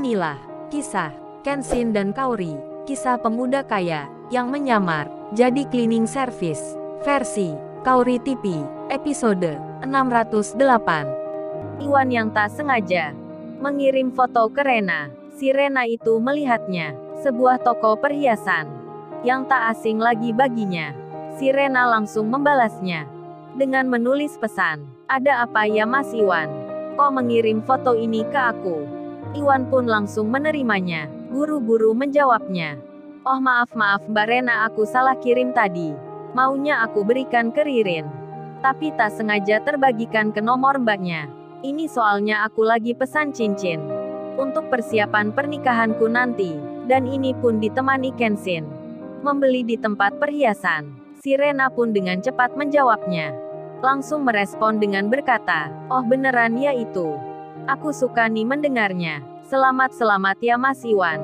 Inilah kisah Kenshin dan Kaori, kisah pemuda kaya yang menyamar jadi cleaning service. Versi Kaori TV, episode 608. Iwan yang tak sengaja mengirim foto ke Rena. Si Rena itu melihatnya, sebuah toko perhiasan yang tak asing lagi baginya. Si Rena langsung membalasnya dengan menulis pesan, "Ada apa ya Mas Iwan? Kok mengirim foto ini ke aku?" Iwan pun langsung menerimanya, buru-buru menjawabnya. "Oh maaf Mbak Rena, aku salah kirim tadi. Maunya aku berikan ke Ririn, tapi tak sengaja terbagikan ke nomor mbaknya. Ini soalnya aku lagi pesan cincin untuk persiapan pernikahanku nanti, dan ini pun ditemani Kenshin membeli di tempat perhiasan." Si Rena pun dengan cepat menjawabnya. Langsung merespon dengan berkata, "Oh beneran ya itu. Aku suka nih mendengarnya. Selamat ya Mas Iwan.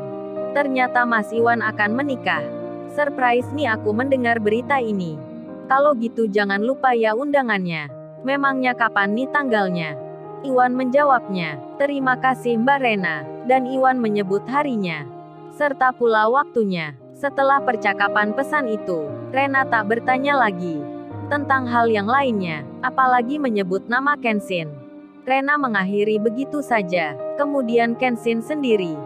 Ternyata Mas Iwan akan menikah. Surprise nih aku mendengar berita ini. Kalau gitu jangan lupa ya undangannya. Memangnya kapan nih tanggalnya?" Iwan menjawabnya, "Terima kasih Mbak Rena." Dan Iwan menyebut harinya, serta pula waktunya. Setelah percakapan pesan itu, Rena tak bertanya lagi tentang hal yang lainnya, apalagi menyebut nama Kenshin. Rena mengakhiri begitu saja. Kemudian Kenshin sendiri,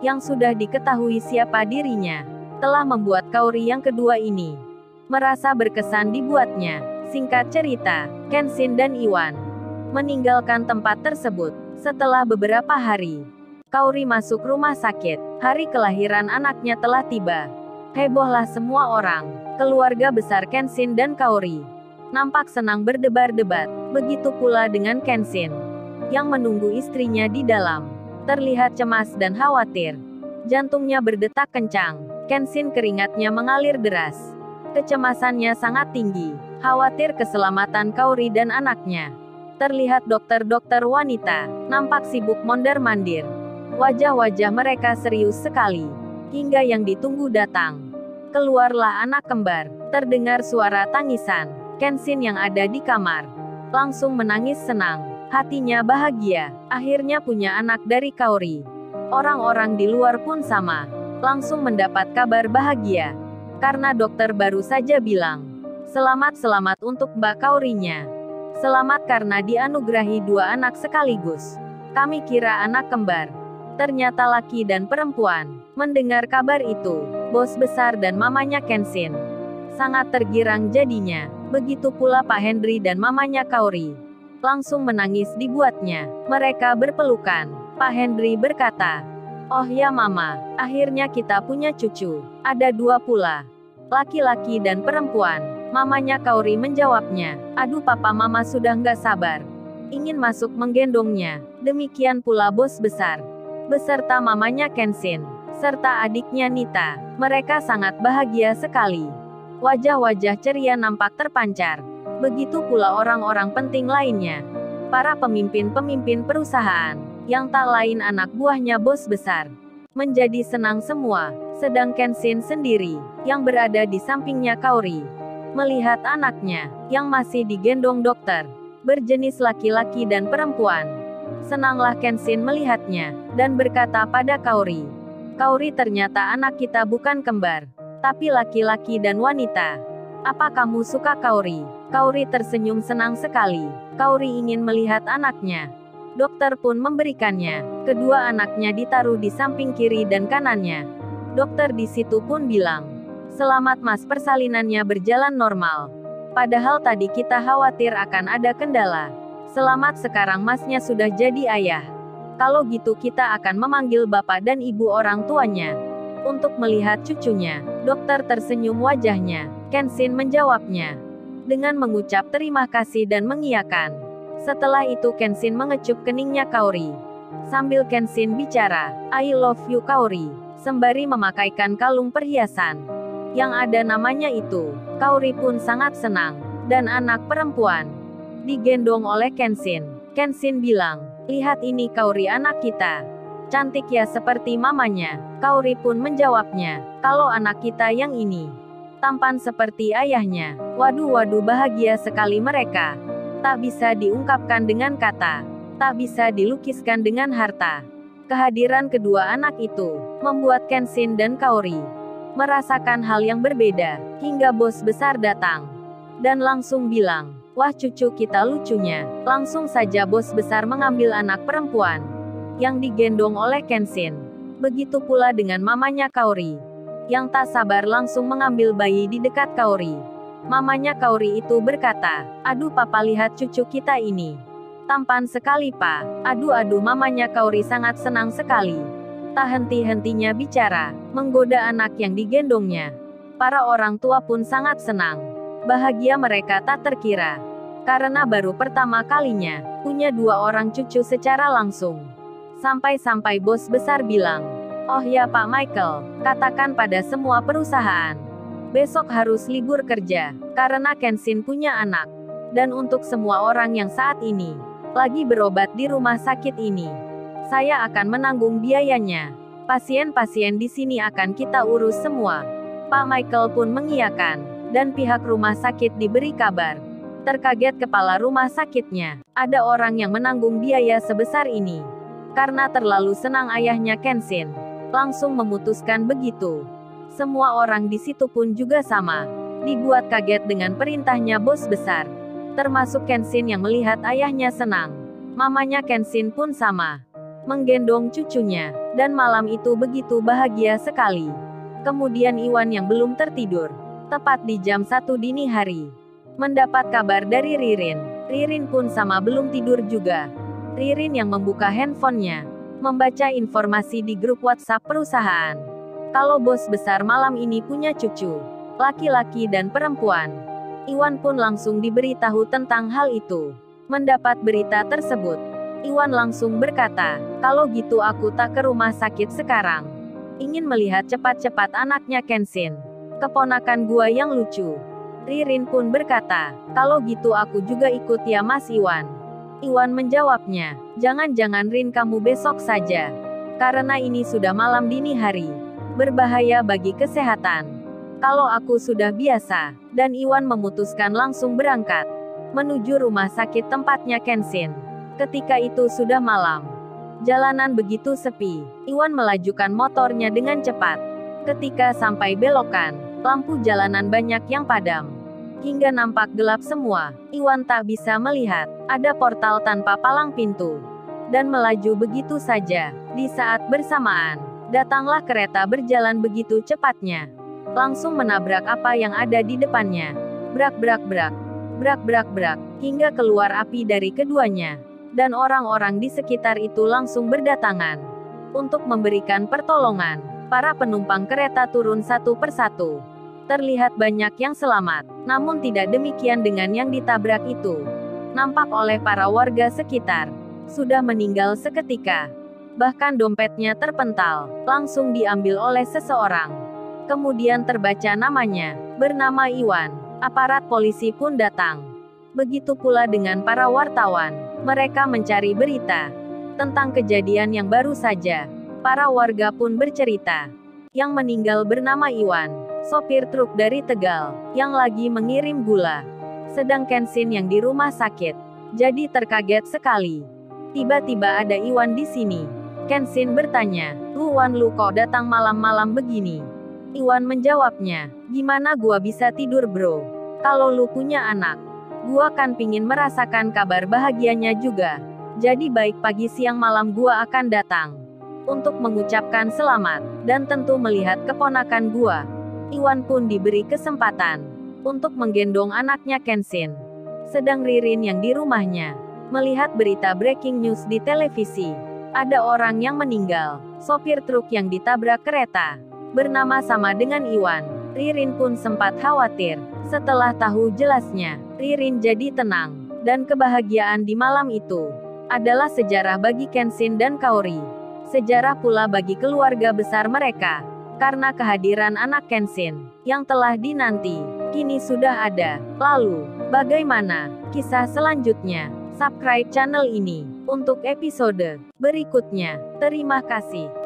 yang sudah diketahui siapa dirinya, telah membuat Kaori yang kedua ini merasa berkesan dibuatnya. Singkat cerita, Kenshin dan Iwan meninggalkan tempat tersebut. Setelah beberapa hari, Kaori masuk rumah sakit. Hari kelahiran anaknya telah tiba. Hebohlah semua orang. Keluarga besar Kenshin dan Kaori nampak senang berdebar-debat. Begitu pula dengan Kenshin yang menunggu istrinya di dalam. Terlihat cemas dan khawatir. Jantungnya berdetak kencang. Kenshin keringatnya mengalir deras. Kecemasannya sangat tinggi. Khawatir keselamatan Kaori dan anaknya. Terlihat dokter-dokter wanita nampak sibuk mondar-mandir. Wajah-wajah mereka serius sekali. Hingga yang ditunggu datang. Keluarlah anak kembar. Terdengar suara tangisan. Kenshin yang ada di kamar langsung menangis senang. Hatinya bahagia, akhirnya punya anak dari Kaori. Orang-orang di luar pun sama, langsung mendapat kabar bahagia. Karena dokter baru saja bilang, selamat untuk Mbak Kaorinya. Selamat karena dianugerahi 2 anak sekaligus. Kami kira anak kembar. Ternyata laki dan perempuan. Mendengar kabar itu, bos besar dan mamanya Kenshin sangat tergirang jadinya. Begitu pula Pak Henry dan mamanya Kaori. Langsung menangis dibuatnya. Mereka berpelukan. Pak Henry berkata, "Oh ya Mama, akhirnya kita punya cucu. Ada 2 pula. Laki-laki dan perempuan." Mamanya Kaori menjawabnya, "Aduh Papa Mama sudah nggak sabar. Ingin masuk menggendongnya." Demikian pula bos besar beserta mamanya Kenshin serta adiknya Nita. Mereka sangat bahagia sekali. Wajah-wajah ceria nampak terpancar. Begitu pula orang-orang penting lainnya. Para pemimpin-pemimpin perusahaan, yang tak lain anak buahnya bos besar, menjadi senang semua. Sedang Kenshin sendiri, yang berada di sampingnya Kaori, melihat anaknya, yang masih digendong dokter, berjenis laki-laki dan perempuan. Senanglah Kenshin melihatnya, dan berkata pada Kaori, "Kaori, ternyata anak kita bukan kembar, tapi laki-laki dan wanita. Apa kamu suka Kaori?" Kaori tersenyum senang sekali. Kaori ingin melihat anaknya. Dokter pun memberikannya. Kedua anaknya ditaruh di samping kiri dan kanannya. Dokter di situ pun bilang, "Selamat Mas, persalinannya berjalan normal. Padahal tadi kita khawatir akan ada kendala. Selamat, sekarang Masnya sudah jadi ayah. Kalau gitu kita akan memanggil bapak dan ibu orang tuanya untuk melihat cucunya." Dokter tersenyum wajahnya. Kenshin menjawabnya dengan mengucap terima kasih dan mengiyakan. Setelah itu Kenshin mengecup keningnya Kaori. Sambil Kenshin bicara, "I love you Kaori," sembari memakaikan kalung perhiasan yang ada namanya itu. Kaori pun sangat senang. Dan anak perempuan digendong oleh Kenshin. Kenshin bilang, "Lihat ini Kaori anak kita. Cantik ya seperti mamanya." Kaori pun menjawabnya, "Kalau anak kita yang ini tampan seperti ayahnya." Waduh bahagia sekali mereka. Tak bisa diungkapkan dengan kata. Tak bisa dilukiskan dengan harta. Kehadiran kedua anak itu membuat Kenshin dan Kaori merasakan hal yang berbeda, hingga bos besar datang dan langsung bilang, "Wah, cucu kita lucunya." Langsung saja bos besar mengambil anak perempuan yang digendong oleh Kenshin. Begitu pula dengan mamanya Kaori, yang tak sabar langsung mengambil bayi di dekat Kaori. Mamanya Kaori itu berkata, "Aduh papa, lihat cucu kita ini. Tampan sekali pak." Aduh, mamanya Kaori sangat senang sekali. Tak henti-hentinya bicara, menggoda anak yang digendongnya. Para orang tua pun sangat senang. Bahagia mereka tak terkira. Karena baru pertama kalinya, punya 2 orang cucu secara langsung. Sampai-sampai bos besar bilang, "Oh ya Pak Michael, katakan pada semua perusahaan. Besok harus libur kerja, karena Kenshin punya anak. Dan untuk semua orang yang saat ini lagi berobat di rumah sakit ini, saya akan menanggung biayanya. Pasien-pasien di sini akan kita urus semua." Pak Michael pun mengiyakan, dan pihak rumah sakit diberi kabar. Terkaget kepala rumah sakitnya, ada orang yang menanggung biaya sebesar ini. Karena terlalu senang ayahnya Kenshin, langsung memutuskan begitu. Semua orang di situ pun juga sama, dibuat kaget dengan perintahnya bos besar. Termasuk Kenshin yang melihat ayahnya senang. Mamanya Kenshin pun sama, menggendong cucunya, dan malam itu begitu bahagia sekali. Kemudian Iwan yang belum tertidur, tepat di jam 1 dini hari, mendapat kabar dari Ririn. Ririn pun sama belum tidur juga. Ririn yang membuka handphonenya, membaca informasi di grup WhatsApp perusahaan. Kalau bos besar malam ini punya cucu, laki-laki dan perempuan. Iwan pun langsung diberitahu tentang hal itu. Mendapat berita tersebut, Iwan langsung berkata, "Kalau gitu aku tak ke rumah sakit sekarang. Ingin melihat cepat-cepat anaknya Kenshin, keponakan gua yang lucu." Ririn pun berkata, "Kalau gitu aku juga ikut ya Mas Iwan." Iwan menjawabnya, "Jangan-jangan Rin, kamu besok saja. Karena ini sudah malam dini hari. Berbahaya bagi kesehatan. Kalau aku sudah biasa." Dan Iwan memutuskan langsung berangkat menuju rumah sakit tempatnya Kenshin. Ketika itu sudah malam. Jalanan begitu sepi. Iwan melajukan motornya dengan cepat. Ketika sampai belokan, lampu jalanan banyak yang padam, hingga nampak gelap semua. Iwan tak bisa melihat. Ada portal tanpa palang pintu. Dan melaju begitu saja. Di saat bersamaan, datanglah kereta berjalan begitu cepatnya. Langsung menabrak apa yang ada di depannya. Brak-brak-brak. Brak-brak-brak. Hingga keluar api dari keduanya. Dan orang-orang di sekitar itu langsung berdatangan untuk memberikan pertolongan. Para penumpang kereta turun satu persatu. Terlihat banyak yang selamat, namun tidak demikian dengan yang ditabrak itu. Nampak oleh para warga sekitar, sudah meninggal seketika. Bahkan dompetnya terpental, langsung diambil oleh seseorang. Kemudian terbaca namanya, bernama Iwan. Aparat polisi pun datang. Begitu pula dengan para wartawan. Mereka mencari berita tentang kejadian yang baru saja. Para warga pun bercerita. Yang meninggal bernama Iwan, sopir truk dari Tegal, yang lagi mengirim gula. Sedang Kenshin yang di rumah sakit. Jadi terkaget sekali. Tiba-tiba ada Iwan di sini. Kenshin bertanya, "Wan, lu kok datang malam-malam begini?" Iwan menjawabnya, "Gimana gua bisa tidur bro? Kalau lu punya anak, gua kan pingin merasakan kabar bahagianya juga. Jadi baik pagi siang malam gua akan datang untuk mengucapkan selamat, dan tentu melihat keponakan gua." Iwan pun diberi kesempatan untuk menggendong anaknya Kenshin. Sedang Ririn yang di rumahnya, melihat berita breaking news di televisi. Ada orang yang meninggal, sopir truk yang ditabrak kereta, bernama sama dengan Iwan. Ririn pun sempat khawatir. Setelah tahu jelasnya, Ririn jadi tenang. Dan kebahagiaan di malam itu adalah sejarah bagi Kenshin dan Kaori. Sejarah pula bagi keluarga besar mereka. Karena kehadiran anak Kenshin, yang telah dinanti, kini sudah ada. Lalu, bagaimana kisah selanjutnya? Subscribe channel ini untuk episode berikutnya. Terima kasih.